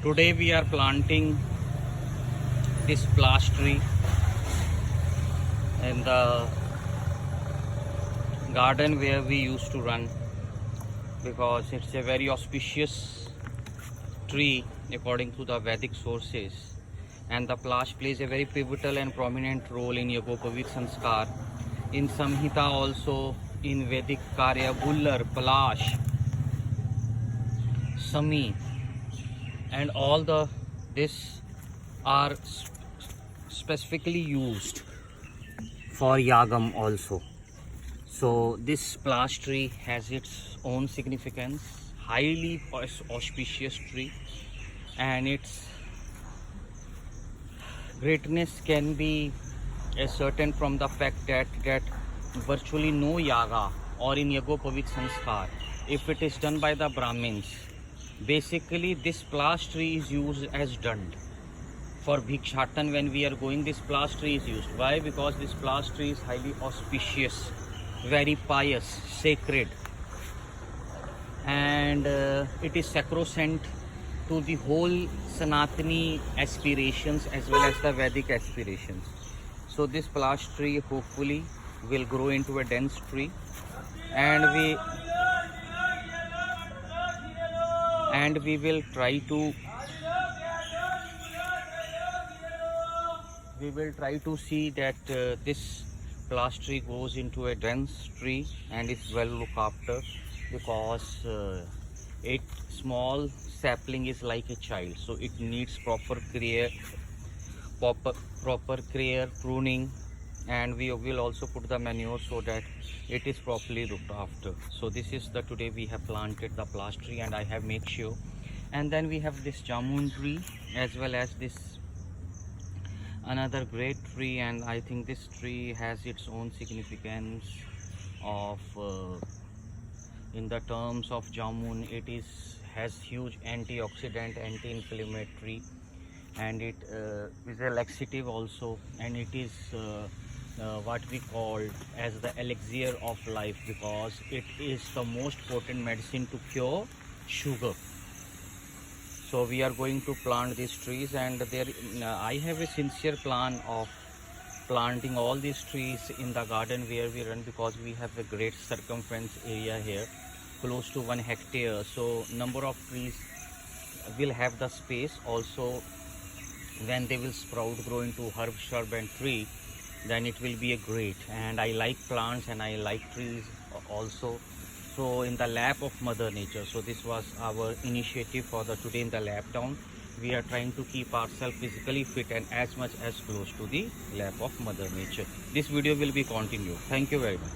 Today we are planting this splash tree in the garden where we used to run, because it's a very auspicious tree according to the Vedic sources, and the Plash plays a very pivotal and prominent role in Yagopavit Sanskar. In Samhita also, in Vedic Karya, Gullar, Plash, Sami, and all this are specifically used for Yagam also. So this Plash tree has its own significance, highly auspicious tree, and its greatness can be ascertained from the fact that virtually no yaga or in Yagopavit Sanskar, if it is done by the Brahmins, basically this Plash tree is used as dand. For Bhikshatan, when we are going, this Plash tree is used. Why? Because this Plash tree is highly auspicious, very pious, sacred, and it is sacrosanct to the whole Sanatani aspirations as well as the Vedic aspirations. So this Plash tree hopefully will grow into a dense tree, and we will try to see that this Plash tree goes into a dense tree and is well looked after, because a small sapling is like a child, so it needs proper care, pruning, and we will also put the manure so that it is properly looked after. So this is the today we have planted the Plash tree, and I have made sure. And then we have this jamun tree as well as this another great tree, and I think this tree has its own significance of in the terms of jamun, it has huge antioxidant, anti-inflammatory, and it is a laxative also, and it is what we call as the elixir of life, because it is the most potent medicine to cure sugar. So we are going to plant these trees, and I have a sincere plan of planting all these trees in the garden where we run, because we have a great circumference area here, close to 1 hectare. So number of trees will have the space. Also, when they will sprout, grow into herb, shrub and tree, then it will be a great. And I like plants and I like trees also. So in the lap of Mother Nature. So this was our initiative for the today in the lap down. We are trying to keep ourselves physically fit and as much as close to the lap of Mother Nature. This video will be continued. Thank you very much.